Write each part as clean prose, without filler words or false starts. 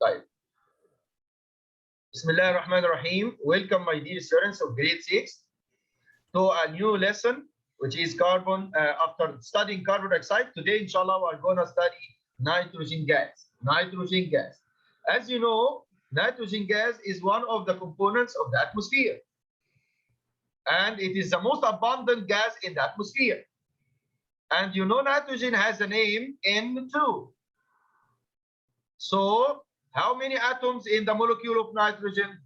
طيب. Bismillah ar-Rahman ar-Rahim. Welcome, my dear students of grade 6, to a new lesson, which is carbon. After studying carbon dioxide, today, inshallah, we're going to study nitrogen gas. Nitrogen gas. As you know, nitrogen gas is one of the components of the atmosphere. And it is the most abundant gas in the atmosphere. And you know, nitrogen has a name N2. So, how many atoms in the molecule of nitrogen?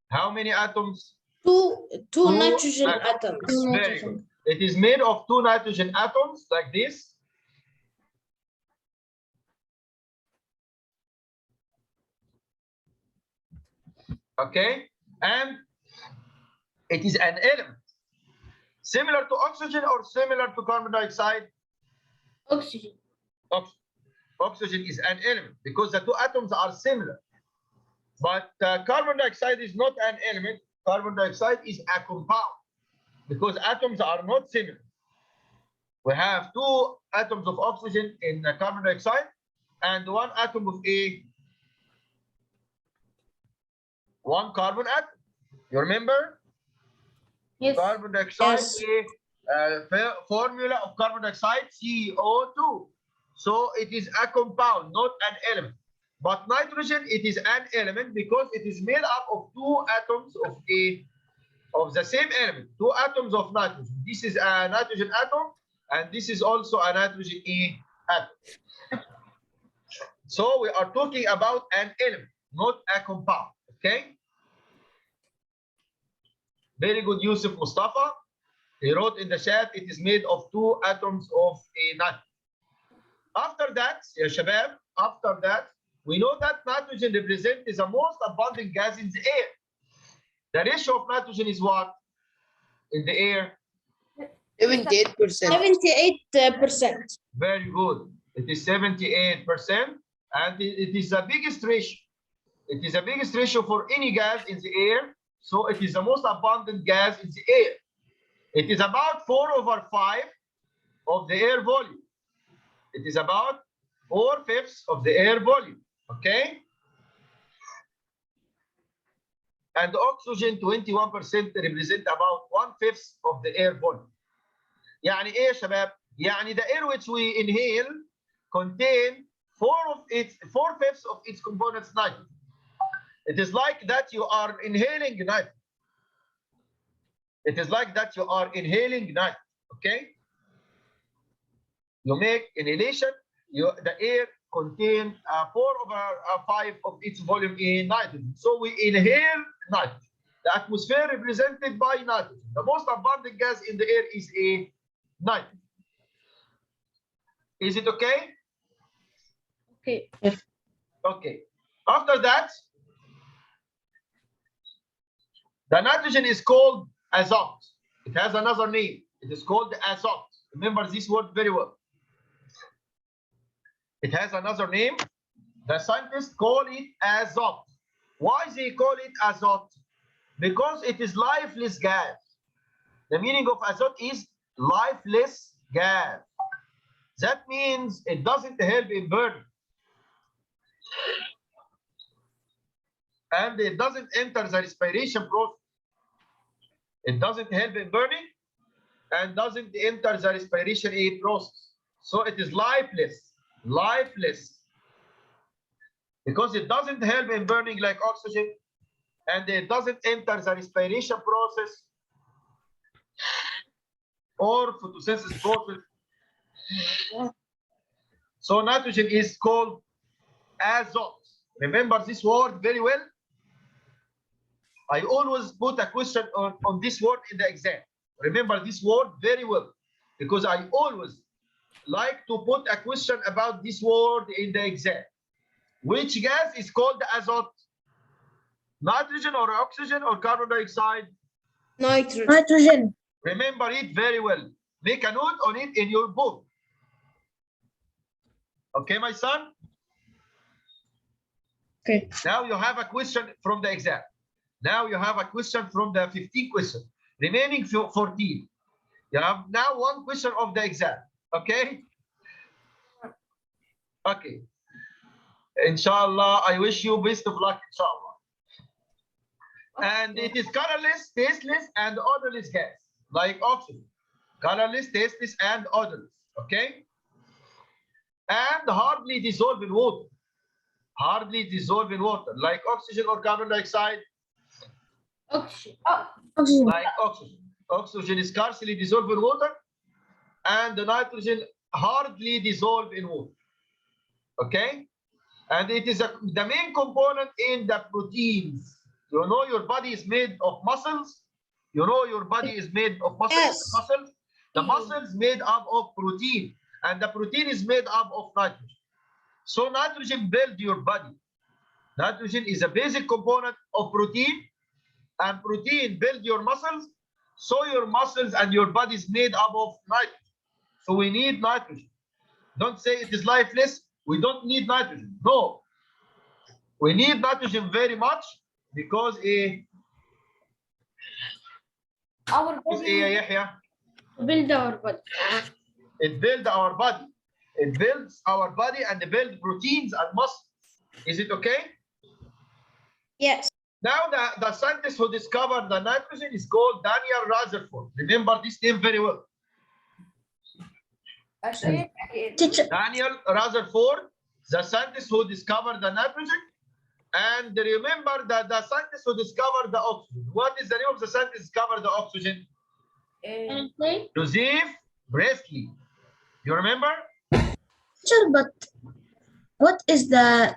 How many atoms? Two nitrogen atoms. Very good. It is made of 2 nitrogen atoms like this. Okay, and it is an element similar to oxygen or similar to carbon dioxide? Oxygen. Oxygen is an element because the 2 atoms are similar. But carbon dioxide is not an element. Carbon dioxide is a compound because atoms are not similar. We have 2 atoms of oxygen in carbon dioxide and 1 atom of one carbon atom. You remember? Yes. Carbon dioxide, Yes. formula of carbon dioxide, CO2. So it is a compound, not an element. But nitrogen, it is an element because it is made up of 2 atoms of the same element, 2 atoms of nitrogen. This is a nitrogen atom, and this is also a nitrogen atom. So we are talking about an element, not a compound. Okay? Very good, Yusuf Mustafa. He wrote in the chat, it is made of 2 atoms of nitrogen. After that, ya shabab, after that, we know that nitrogen represents the most abundant gas in the air. The ratio of nitrogen is what in the air? 78%. 78%. Very good. It is 78%, and it is the biggest ratio. It is the biggest ratio for any gas in the air. So it is the most abundant gas in the air. It is about 4/5 of the air volume. It is about 4/5 of the air volume. Okay? And oxygen 21% represent about 1/5 of the air volume. يعني ايه يا شباب؟ يعني the air which we inhale contain 4/5 of its components nitrogen. It is like that you are inhaling nitrogen. It is like that you are inhaling nitrogen. Okay? You make inhalation, the air contains 4/5 of its volume in nitrogen. So we inhale nitrogen. The atmosphere represented by nitrogen. The most abundant gas in the air is nitrogen. Is it okay? Okay. Okay. After that, the nitrogen is called azote. It has another name. It is called azote. Remember this word very well. It has another name. The scientists call it azote. Why they call it azote? Because it is lifeless gas. The meaning of azote is lifeless gas. That means it doesn't help in burning. And it doesn't enter the respiration process. It doesn't help in burning and doesn't enter the respiration process. So it is lifeless. Lifeless. Because it doesn't help in burning like oxygen and it doesn't enter the respiration process or photosynthesis process. So nitrogen is called azote. Remember this word very well. I always put a question on this word in the exam. Remember this word very well because I always like to put a question about this word in the exam. Which gas is called azote? Nitrogen or oxygen or carbon dioxide? Nitrogen. Remember it very well. Make a note on it in your book. Okay, my son? Okay. Now you have a question from the exam. Now you have a question from the 15 questions. Remaining 14. You have now 1 question of the exam. Okay? Okay. Inshallah, I wish you best of luck, inshallah. And it is colorless, tasteless, and odorless gas, like oxygen. Colorless, tasteless, and odorless. Okay? And hardly dissolve in water. Hardly dissolve in water, like oxygen or carbon dioxide. Oxygen. Like oxygen. Oxygen is scarcely dissolved in water, and the nitrogen hardly dissolved in water. Okay? And it is the main component in the proteins. You know your body is made of muscles. You know your body is made of muscles. Yes. Muscles. The muscles made up of protein, and the protein is made up of nitrogen. So nitrogen builds your body. Nitrogen is a basic component of protein, and protein builds your muscles. So your muscles and your body is made up of nitrogen. So we need nitrogen. Don't say it is lifeless. We don't need nitrogen. No. We need nitrogen very much because Our body. Build our body. It builds our body. It builds our body and it builds proteins and muscles. Is it okay? Yes. Now the scientist who discovered the nitrogen is called Daniel Rutherford. Remember this name very well. Daniel Rutherford, the scientist who discovered the nitrogen, and remember that the scientist who discovered the oxygen. What is the name of the scientist who discovered the oxygen? Joseph Priestley. You remember? Sure, but what is the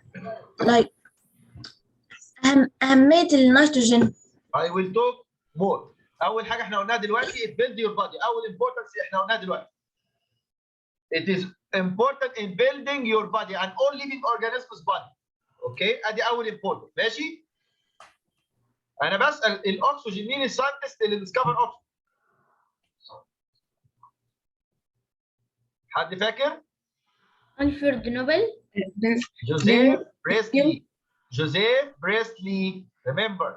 أهمية النيتروجين؟ I will talk more. أول حاجة احنا قلناها دلوقتي it build your body. أول importance احنا قلناها دلوقتي. It is important in building your body and all living organisms body. اوكي ادي اول important. ماشي؟ انا بسال الاكسجين مين الساينتست اللي ديسكفر اوكسجين؟ حد فاكر؟ ألفريد نوبل. Joseph Priestley. Joseph Priestley. Remember,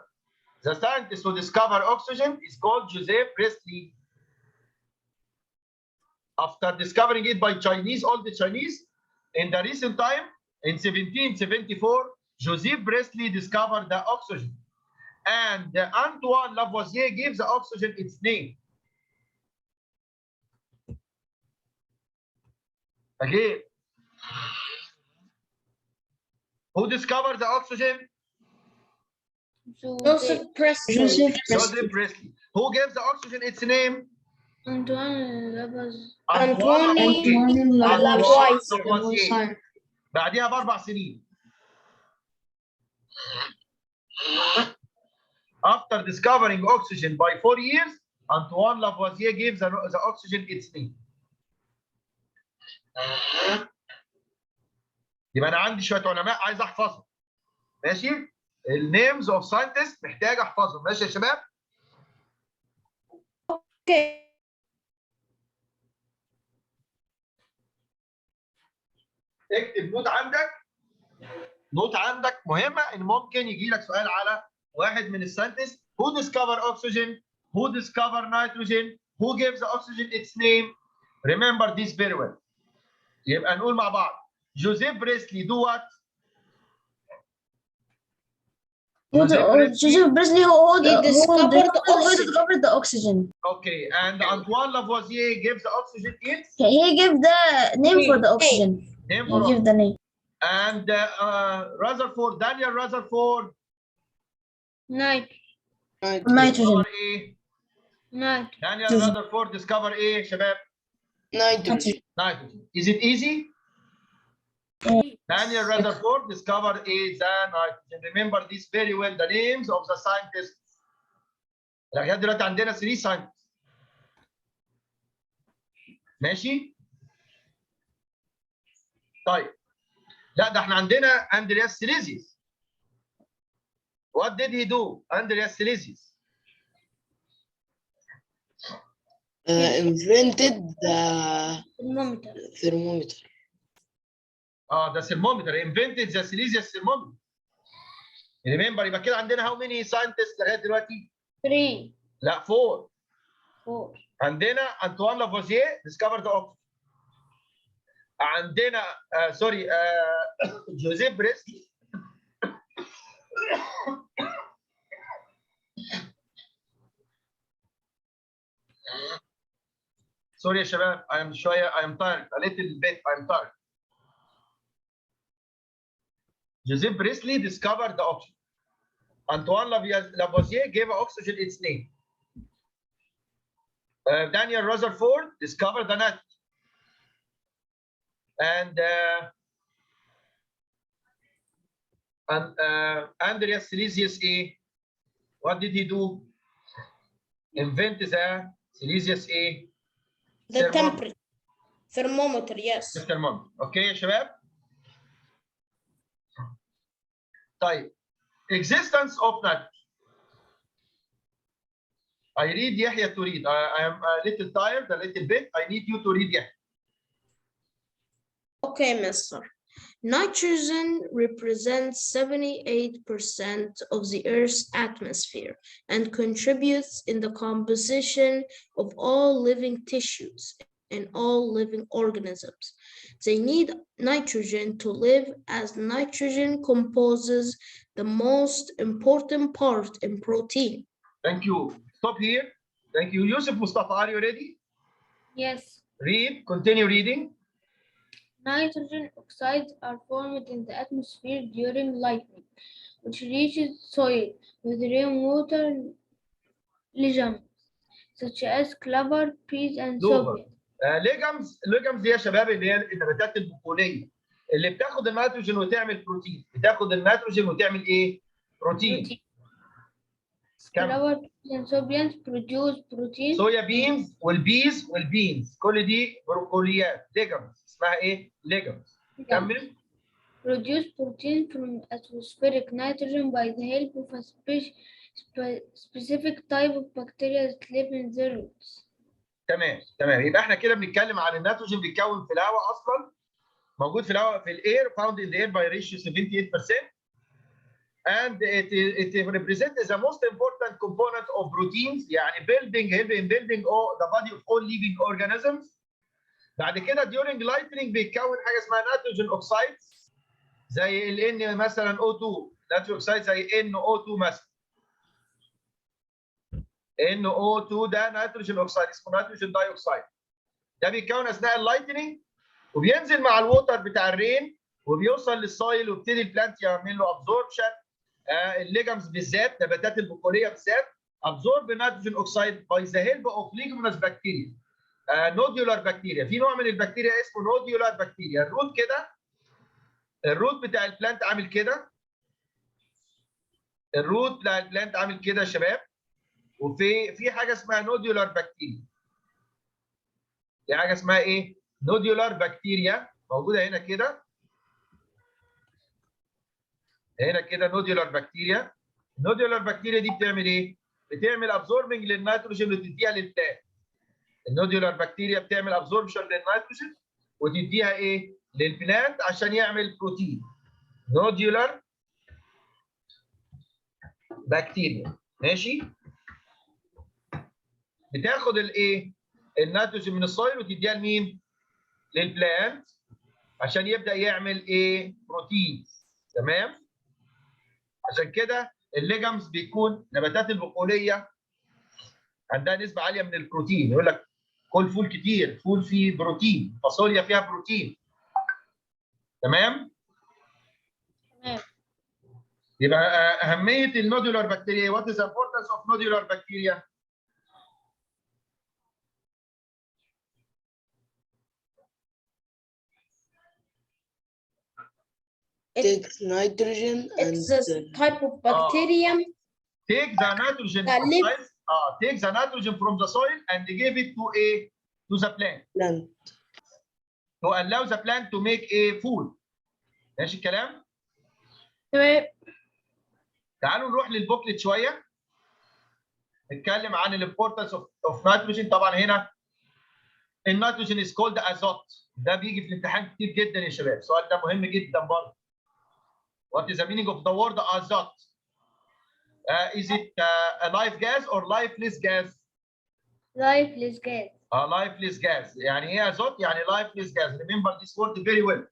the scientist who discovered oxygen is called Joseph Priestley. After discovering it by Chinese, all the Chinese, in the recent time, in 1774, Joseph Priestley discovered the oxygen. And Antoine Lavoisier gives the oxygen its name. Again, who discovered the oxygen? Joseph Priestley. Joseph Priestley. Who gave the oxygen its name? Antoine Lavoisier. بعديها ب4 سنين. After discovering oxygen by 4 years, Antoine Lavoisier gave the oxygen its name. يبقى انا عندي شويه علماء عايز احفظهم. ماشي؟ النيمز اوف ساينتست محتاج احفظهم. ماشي يا شباب؟ اوكي. اكتب نوت عندك مهمه ان ممكن يجي لك سؤال على واحد من الساينتست who discovered oxygen, who discovered nitrogen, who gave the oxygen its name. Remember this very well. يبقى نقول مع بعض Joseph Priestley do what? Joseph Priestley who discovered the oxygen. Okay, and Antoine Lavoisier gives the oxygen its? He gave the name for the oxygen. He gave the name. And Rutherford, Daniel Rutherford. Nitrogen. Daniel Rutherford discover ايه شباب؟ Nitrogen. Is it easy? Daniel Rutherford discovered the nitrogen. Remember this very well. The names of the scientists. لغايه دلوقتي عندنا 3 scientists. ماشي؟ طيب. لا ده احنا عندنا اندرياس سيليزيوس. What did he do? Andreas Celsius. Invented the thermometer. The thermometer. Invented the Celsius thermometer. Remember يبقى كده عندنا how many scientists لغايه دلوقتي؟ 3. لا 4. 4. عندنا Antoine Lavoisier discovered the oxygen. عندنا سوري جوزيف بريسلي سوري يا شباب I am tired a little bit I'm tired. Joseph Priestley discovered the oxygen. Antoine Lavoisier gave oxygen its name. Daniel Rutherford discovered the nitrogen. And Andreas Silesius A. What did he do? Invent the Silesius A. The temperature. Thermometer, yes. Thermometer. Okay يا شباب. طيب. Existence of nitrogen. I read Yahya to read. I am a little tired, a little bit. I need you to read Yahya. Okay, Mr. Nitrogen represents 78% of the Earth's atmosphere and contributes in the composition of all living tissues and all living organisms. They need nitrogen to live, as nitrogen composes the most important part in protein. Thank you. Stop here. Thank you. Yusuf Mustafa, are you ready? Yes. Read. Continue reading. Nitrogen oxides are formed in the atmosphere during lightning, which reaches soil with rainwater legumes, such as clover, peas, and soybean. ليجمز دي يا شباب اللي هي النباتات البقوليه اللي بتاخد النيتروجين وتعمل بروتين. بتاخد النيتروجين وتعمل ايه؟ بروتين. Clover, peas, and soybeans produce protein. صويا بينز والبينز كل دي بروكوليات ليجمز اسمها ايه؟ ليجمز. كمل. Produce protein from atmospheric nitrogen by the help of a specific type of bacteria that live in their roots. تمام يبقى احنا كده بنتكلم عن النيتروجين بيتكون في الهواء اصلا موجود في الهواء في الاير found in the air by ratio 78% and it represents the most important component of proteins يعني helping building all the body of all living organisms. بعد كده during lightning بيتكون حاجه اسمها نيتروجين اوكسايد زي ال N مثلا O2 نيتروجين اوكسايد زي NO2 مثلا. NO2 ده نيتروجين اوكسايد اسمه نيتروجين داي اوكسايد. ده بيتكون اثناء اللايتنينج وبينزل مع الووتر بتاع الرين وبيوصل للسايل ويبتدي البلانت يعمل له ابزوربشن. الليجمز بالذات نباتات البقوليه بالذات ابزورب نيتروجين اوكسايد باي ذا هيلب اوف ليجمنس بكتيريا. نوديولار بكتيريا. في نوع من البكتيريا اسمه نوديولار بكتيريا. الروت كده الروت بتاع البلانت عامل كده. الروت بتاع البلانت عامل كده يا شباب. وفي حاجه اسمها نوديولار بكتيريا. في حاجه اسمها ايه؟ نوديولار بكتيريا موجوده هنا كده. هنا كده نوديولار بكتيريا. النوديولار بكتيريا دي بتعمل ايه؟ بتعمل ابزوربنج للنيتروجين وتديها للبلانت. النوديولار بكتيريا بتعمل ابزوربشن للنيتروجين وتديها ايه؟ للبلانت عشان يعمل بروتين. نوديولار بكتيريا. ماشي؟ بتاخد الايه؟ النيتروجين من السويل وتديها لمين؟ للبلانت عشان يبدا يعمل ايه؟ بروتين. تمام؟ عشان كده الليجمز بيكون نباتات البقوليه عندها نسبه عاليه من البروتين. يقول لك كل فول كتير، فول فيه بروتين، فاصوليا فيها بروتين. تمام؟ تمام. يبقى اهميه النودولار بكتيريا. What is the importance of nodular bacteria? Takes nitrogen and It's a type of bacterium take the nitrogen that oxide, take the nitrogen from the soil and give it to the plant. plant. To allow the plant to make a food. ماشي الكلام؟ تمام. تعالوا نروح للبوكلت شويه. نتكلم عن الامبورتنس اوف نيتروجين. طبعا هنا النيتروجين از كولد ازوت. ده بيجي في الامتحان كتير جدا يا شباب. السؤال ده مهم جدا برضه. What is the meaning of the word azote? Is it a life gas or lifeless gas? Lifeless gas. lifeless gas. يعني ايه ازوت؟ يعني lifeless gas. Remember this word very well.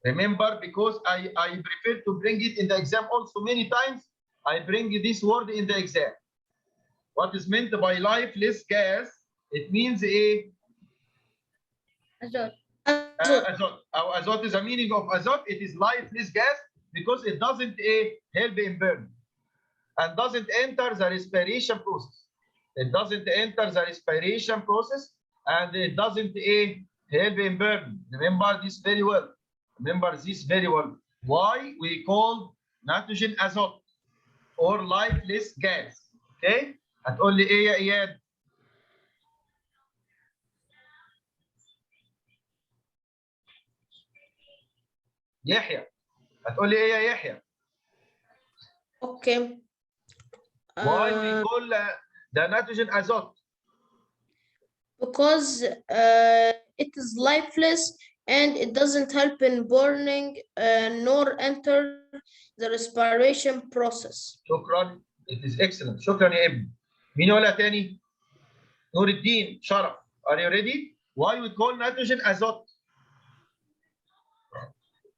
Remember, because I prefer to bring it in the exam also many times. I bring this word in the exam. What is meant by lifeless gas? It means a azot. azot. Azot is the meaning of azot. It is lifeless gas because it doesn't help in burn and doesn't enter the respiration process. It doesn't enter the respiration process and it doesn't help in burn. Remember this very well. Remember this very well. Why we call nitrogen azot or lifeless gas. Okay? هتقول لي ايه يا اياد؟ يحيى. هتقول لي ايه يا يحيى؟ Okay. Why we call the nitrogen azot? Because it is lifeless and it doesn't help in burning nor enter the respiration process. شكرا. It is excellent. شكرا يا ابني. مين يقولها تاني؟ نور الدين شرف. Are you ready? Why we call nitrogen azot?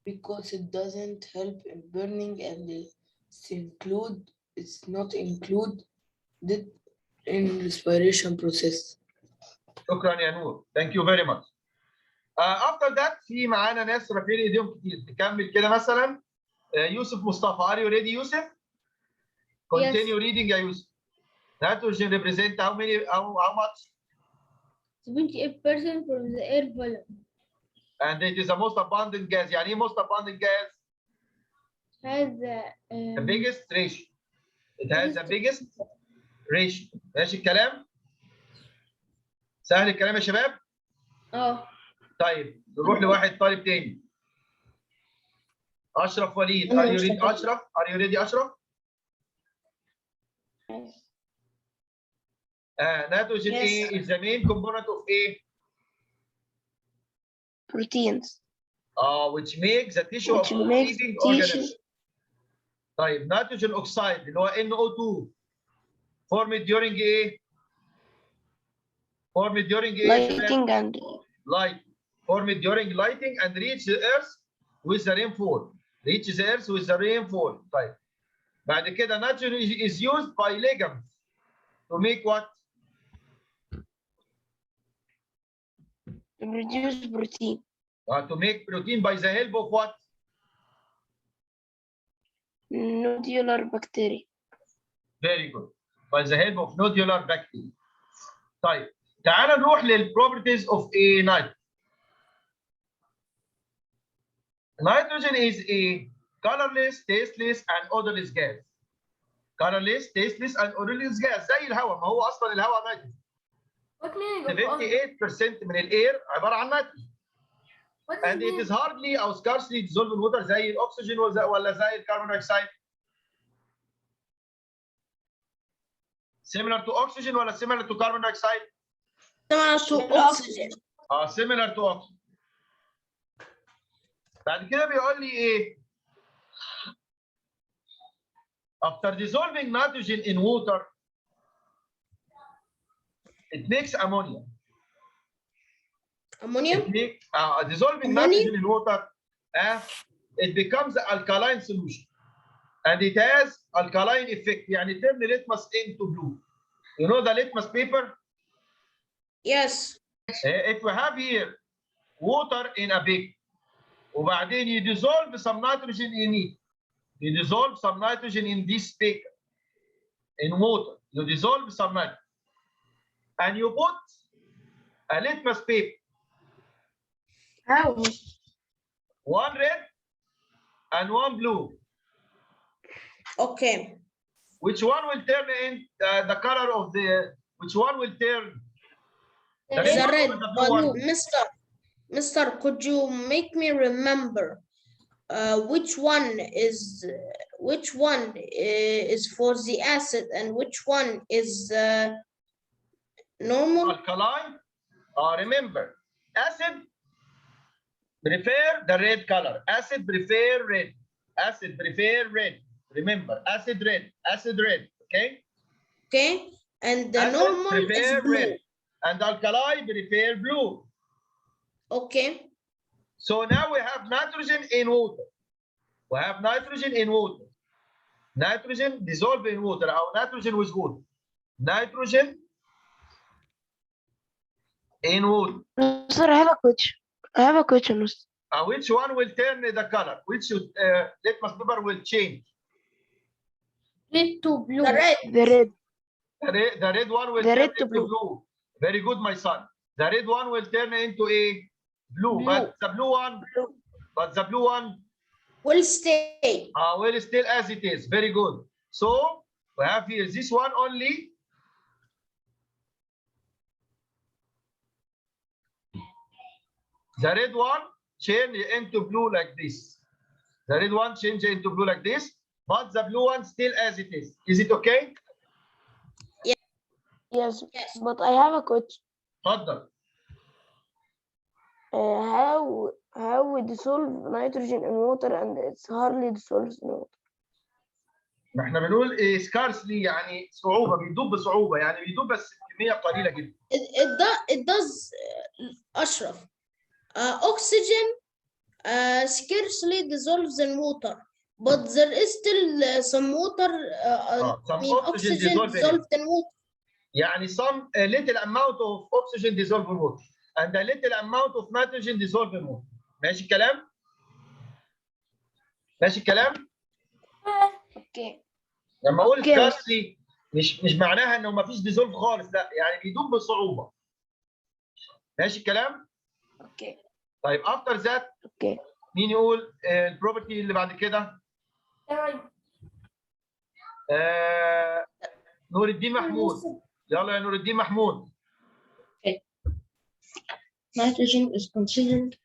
Because it doesn't help in burning and it's not included in respiration process. شكرا يا نور. Thank you very much. After that في معانا ناس رافعين ايديهم كتير. تكمل كده مثلا يوسف مصطفى. Are you ready يوسف؟ Continue reading يا يوسف. Nitrogen represent how many how much? 78% from the air volume. And it is the most abundant gas. يعني ايه most abundant gas? Has The biggest ratio. It has the biggest ratio. ماشي الكلام؟ سهل الكلام يا شباب؟ طيب نروح لواحد طالب تاني. أشرف وليد. Are you ready أشرف؟ Are you ready أشرف؟ Nitrogen Yes. is the main component of proteins. Which makes the tissue Which of makes living tissue. organism. طيب nitrogen oxide اللي هو NO2 formed during formed during Lighting and light. Formed during lighting and reach the earth with the rainfall. Reach the earth with the rainfall. طيب بعد كده nitrogen is used by ligands to make what? to produce protein. To make protein by the help of what? Nodular bacteria. Very good. By the help of nodular bacteria. طيب تعال نروح للproperties of nitrogen. Nitrogen is a colorless, tasteless, and odorless gas. Colorless, tasteless, and odorless gas. زي الهواء. ما هو أصلا الهواء مادي. 78% من الاير عباره عن نيتروجين. And it is hardly or scarcely dissolved in water زي الاكسجين ولا زي الكربون دايوكسيد. Similar to oxygen ولا similar to carbon dioxide? Similar to oxygen. Similar to oxygen. بعد كده بيقول لي ايه؟ After dissolving nitrogen in water, it makes ammonia. Ammonia? It makes, dissolving nitrogen in water, it becomes alkaline solution. And it has alkaline effect. يعني turn the litmus into blue. You know the litmus paper? Yes. If we have here water in a big, وبعدين you dissolve some nitrogen in it. You dissolve some nitrogen in this paper. In water. You dissolve some nitrogen. And you put a litmus paper. How? One red and one blue. Okay. Which one will turn in the color of the? Which one will turn? The red. But Mister, could you make me remember which one is for the acid and which one is normal? Alkaline. Remember, acid prefer the red color. Acid prefer red. Acid prefer red. Remember, acid red. Okay? Okay. and the Acids normal is prefer blue. red, and alkali prefer blue. Okay. So now we have nitrogen in water. We have nitrogen in water. Nitrogen dissolved in water, or nitrogen with water. Nitrogen in water. Sir, I have a question. I have a question. Which one will turn the color? Which litmus paper will change? Red to blue. The red. The red. The red one will The turn red to into blue. Very good, my son. The red one will turn into a blue. But the blue one Will stay. will still as it is. Very good. So we have here this one only. The red one change into blue like this. The red one change into blue like this, but the blue one still as it is. Is it okay? Yes, but I have a question. اتفضل. How we dissolve nitrogen in water and it's hardly dissolves in water. ما احنا بنقول ايه scarcely يعني صعوبه، بيدوب بصعوبه، يعني بيدوب بس كميه قليله جدا. It does أشرف. Oxygen scarcely dissolves in water, but there is still some water. some oxygen dissolved dissolved in water. يعني some a little amount of oxygen dissolved in water and a little amount of nitrogen dissolved in water. ماشي الكلام؟ ماشي الكلام؟ اوكي. لما اقول scarcely مش معناها انه ما فيش ديزولف خالص، لا يعني بيدوب بصعوبه. ماشي الكلام؟ اوكي. طيب after that اوكي. مين يقول البروبرتي اللي بعد كده؟ نور الدين محمود. يلا يا نور الدين محمود. Nitrogen is considered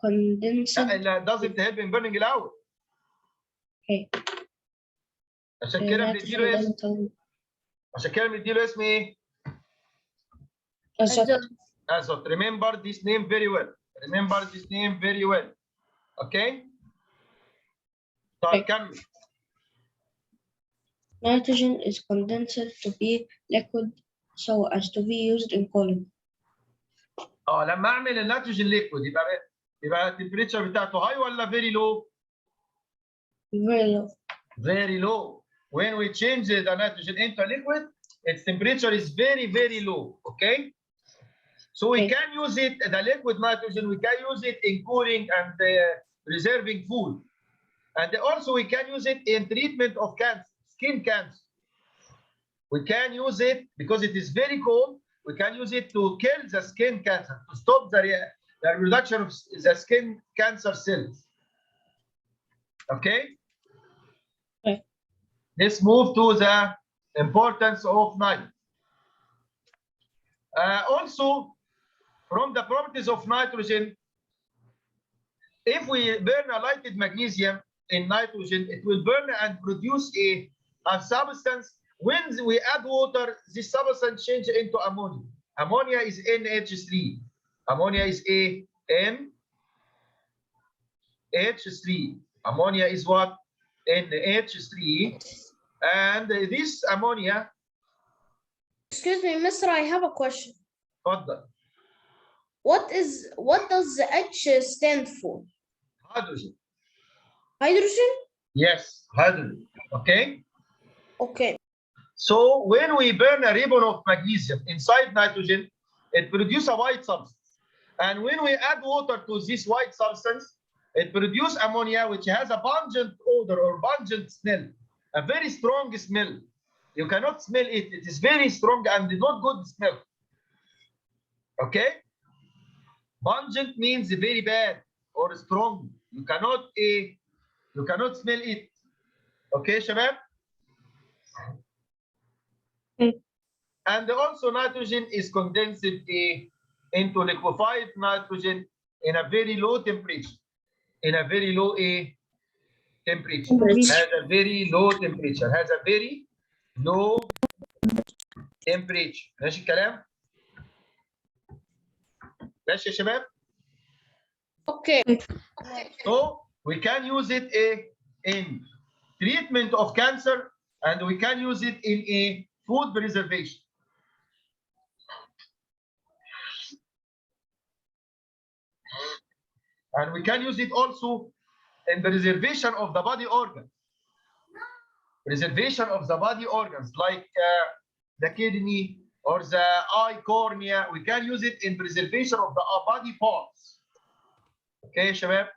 condensed. لا doesn't help in burning الأول. Okay. عشان كده بنديله اسم. عشان كده بنديله اسم ايه؟ Azot. Remember this name very well. Remember this name very well. Okay? طيب كمل. Nitrogen is condensed to be liquid so as to be used in cooling. لما اعمل النيتروجين ليكويد يبقى التمبريتشر بتاعته هاي ولا very low؟ Very low. Very low. When we change the nitrogen into a liquid, its temperature is very, very low. Okay? So we can use it, the liquid nitrogen, we can use it in cooling and preserving food. And also we can use it in treatment of cancer, skin cancer. We can use it because it is very cold. We can use it to kill the skin cancer, to stop the reproduction of the skin cancer cells. Okay? Let's move to the importance of nitrogen. Also, from the properties of nitrogen, if we burn a lighted magnesium in nitrogen, it will burn and produce a substance. When we add water, this substance changes into ammonia. Ammonia is NH3. Ammonia is NH3. Ammonia is what? NH3. And this ammonia. Excuse me, Mr. I have a question. اتفضل. What does the H stand for? Hydrogen. Hydrogen? Yes, hydrogen. Okay. Okay. So when we burn a ribbon of magnesium inside nitrogen, it produces a white substance. And when we add water to this white substance, it produces ammonia, which has a pungent odor or pungent smell, a very strong smell. You cannot smell it. It is very strong and not good smell. Okay? Pungent means very bad or strong. You cannot smell it. Okay, Shabab? And also nitrogen is condensed into liquefied nitrogen in a very low temperature. In a very low temperature. Has a very low temperature. Has a very low temperature. ماشي الكلام؟ ماشي يا شباب؟ Okay. So we can use it in treatment of cancer, and we can use it in food preservation. And we can use it also in preservation of the body organs. Preservation of the body organs like the kidney or the eye cornea. We can use it in preservation of the body parts. Okay يا شباب؟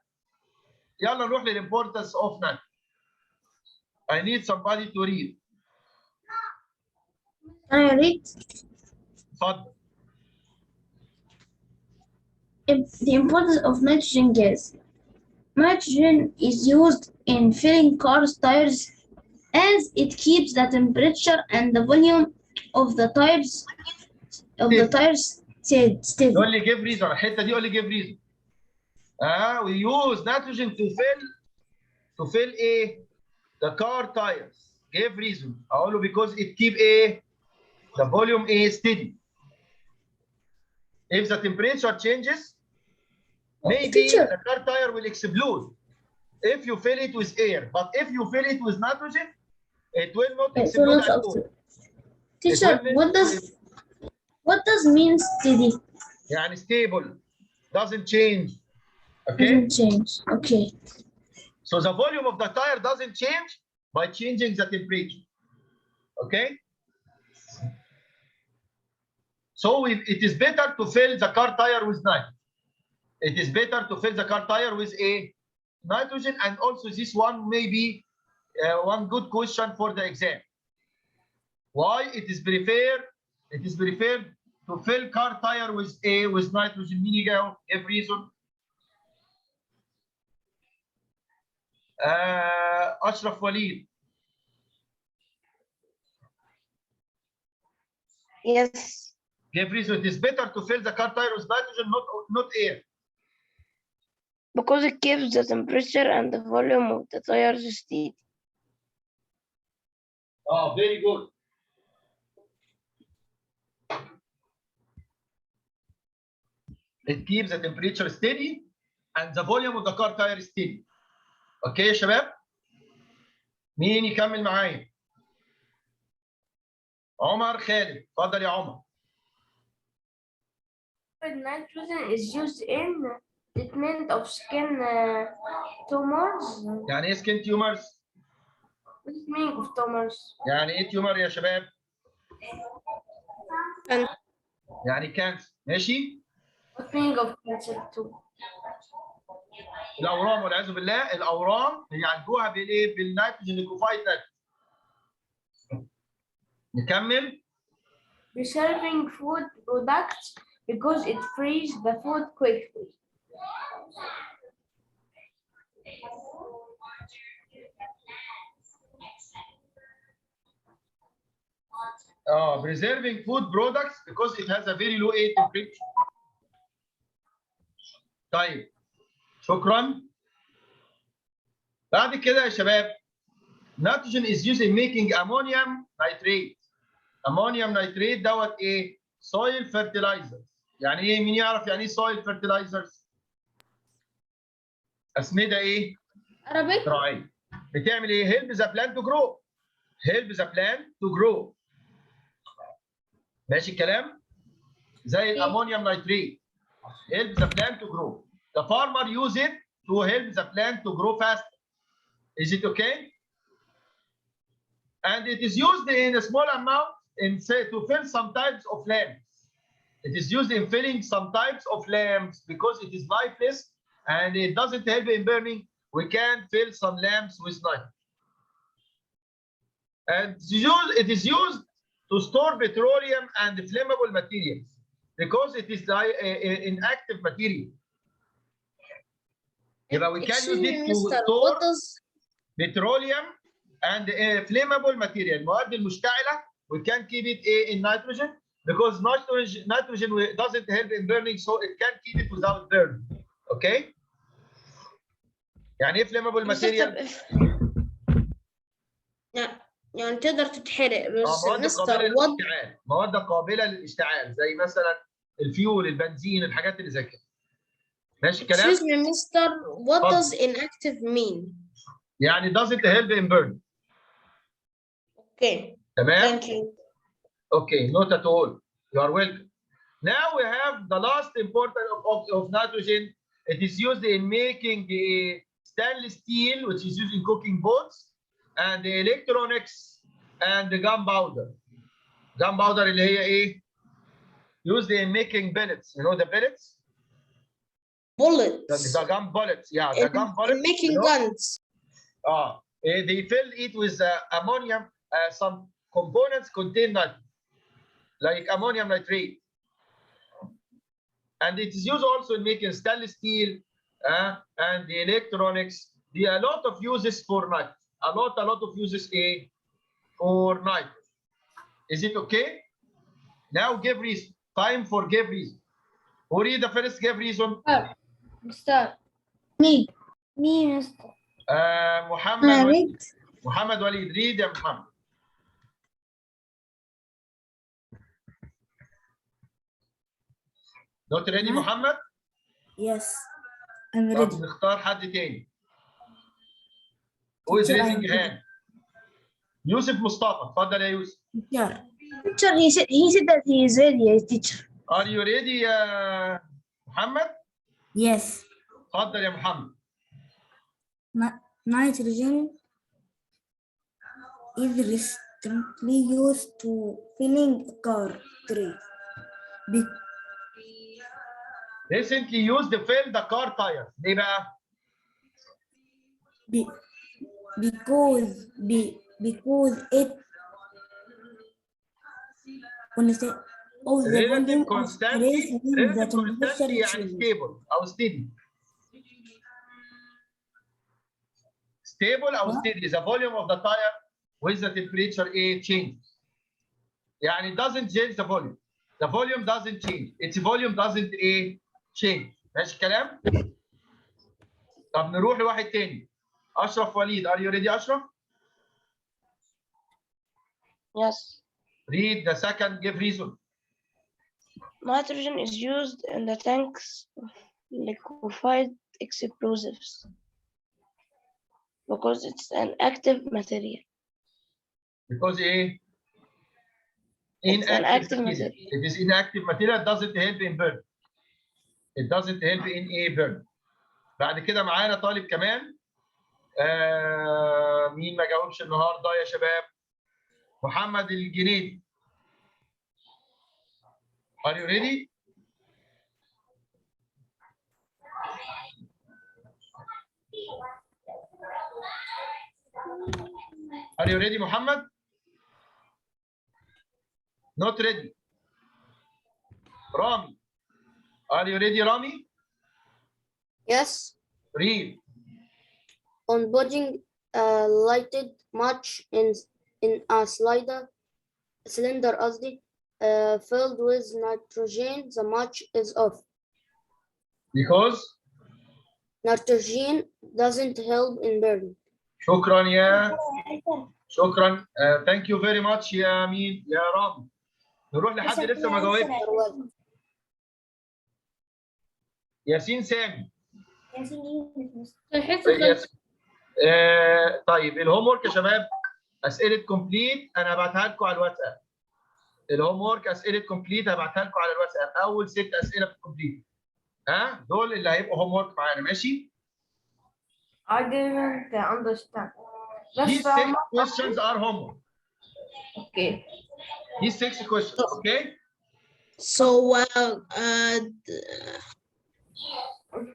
يلا نروح للimportance of nitrogen. I need somebody to read. Can I read? اتفضل. The importance of nitrogen gas. Nitrogen is used in filling cars' tires as it keeps the temperature and the volume of the tires steady. قول لي give reason. الحته دي قول لي give reason. We use nitrogen to fill the car tires. Give reason. اقول له because it keep the volume steady. If the temperature changes, maybe the car tire will explode if you fill it with air. But if you fill it with nitrogen, it will not explode at all. Teacher, what does mean steady? يعني stable, doesn't change. Okay? Doesn't change. Okay. So the volume of the tire doesn't change by changing the temperature. Okay? So it is better to fill the car tire with nitrogen. It is better to fill the car tire with nitrogen, and also this one may be one good question for the exam. Why it is preferred? It is preferred to fill car tire with nitrogen. مين يجاوب؟ Give reason. أشرف وليد. Yes. Give reason. It is better to fill the car tire with nitrogen, not air. Because it keeps the temperature and the volume of the tires steady. Oh, very good. It keeps the temperature steady and the volume of the car tire steady. اوكي يا شباب؟ مين يكمل معايا؟ عمر خالد، اتفضل يا عمر. Nitrogen is used in treatment of skin tumors. يعني ايه skin tumors؟ What is meaning of tumors? يعني ايه تيومر يا شباب؟ Cancer. يعني كانسر، ماشي؟ What meaning of cancer too? الاورام والعياذ بالله، الاورام يعالجوها بالايه؟ بالنيتروجين ليكوفايد نيتروجين. نكمل. Preserving food products because it frees the food quickly. Preserving food products because it has a very low temperature. طيب شكرا. بعد كده يا شباب nitrogen is used in making ammonium nitrate. ammonium nitrate دوت ايه؟ soil fertilizers. يعني ايه؟ مين يعرف يعني ايه soil fertilizers؟ اسمده ايه؟ Arabic. زراعيه. بتعمل ايه؟ help the plant to grow. help the plant to grow. ماشي الكلام؟ زي الامونيوم نيتريت. help the plant to grow. The farmer use it to help the plant to grow faster. Is it okay? And it is used in a small amount to fill some types of lamps. It is used in filling some types of lamps because it is lifeless and it doesn't help in burning. We can fill some lamps with nitrogen. And it is used to store petroleum and flammable materials because it is inactive material. We can use it to store petroleum and flammable material. المواد المشتعلة we can keep it in nitrogen because nitrogen doesn't help in burning, so it can keep it without burning. Okay? يعني ايه flammable material؟ يعني تقدر تتحرق بس مواد قابلة للاشتعال. مواد قابلة للاشتعال زي مثلا الفيول، البنزين، الحاجات اللي زي كده. ماشي الكلام؟ Excuse me, Mr. What does inactive mean? يعني doesn't help in burning. Okay. تمام؟ Thank you. Okay, not at all. You are welcome. Now we have the last important of nitrogen. It is used in making the stainless steel, which is used in cooking pots, and the electronics and the gunpowder. Gunpowder اللي هي ايه؟ Used in making pellets. You know the pellets? Bullets. The gun bullets. Yeah, the gun bullets. In making you know? guns. They fill it with ammonium. Some components contain nitrogen, like ammonium nitrate. And it is used also in making stainless steel and the electronics. There are a lot of uses for nitrogen. A lot of uses for nitrogen. Is it okay? Now give reason. Time for give reason. Who read the first give reason? Start. Me. Me, Mr. Muhammad Walid. Muhammad Walid, read يا Muhammad. Not ready Muhammad? Yes, I'm طب ready. نختار حد تاني. Who is raising hand? يوسف مصطفى، اتفضل يا يوسف. Teacher, he said that he is ready, teacher. Are you ready يا محمد؟ Yes. اتفضل يا محمد. Nitrogen is recently used to filling car trees. Recently used to fill the car tires. ليه بقى؟ Because it relative constantly يعني stable أو steady. Stable أو steady. The volume of the tire with the temperature changes. يعني it doesn't change the volume. The volume doesn't change. Its volume doesn't change. ماشي الكلام؟ طب نروح لواحد تاني. أشرف وليد. Are you ready أشرف؟ Yes. Read the second give reason. Nitrogen is used in the tanks of liquefied explosives because it's an active material. Because It's an active material. It is inactive material. It doesn't help in burn. It doesn't help in burn. بعد كده معانا طالب كمان. مين ما جاوبش النهارده يا شباب؟ محمد الجنيدي. Are you ready? Are you ready محمد؟ Not ready. Rami. Are you ready Rami? Yes. Read. On putting a lighted match in a cylinder filled with nitrogen, the match is off. Because? Nitrogen doesn't help in burning. شكرا يا شكرا. Thank you very much يا مين يا رامي. نروح لحد لسه ما جاوبش. ياسين سامي. طيب الهوم ورك يا شباب اسئله كومبليت انا هبعتها لكم على الواتساب. الهوم ورك اسئله كومبليت هبعتها لكم على الواتساب. اول 6 اسئله في الكومبليت. دول اللي هيبقوا هوم ورك معانا. ماشي؟ I didn't understand. These 6 questions are homework. Okay. These 6 questions, okay? So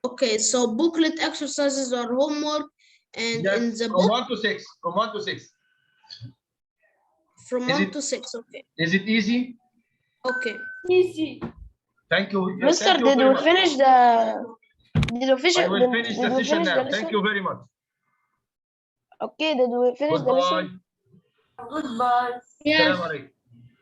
okay, so booklet exercises are homework, and yes, in the from book 1 to 6. From 1 to 6. from 1 to 6. Okay. Is it easy? Okay. Easy. Thank you. Mister, Thank you did very we much. finish the? Did we finish? I will finish did the we session finish now. the Thank lesson? you very much. Okay, did we finish the lesson? Goodbye. Goodbye. السلام عليكم.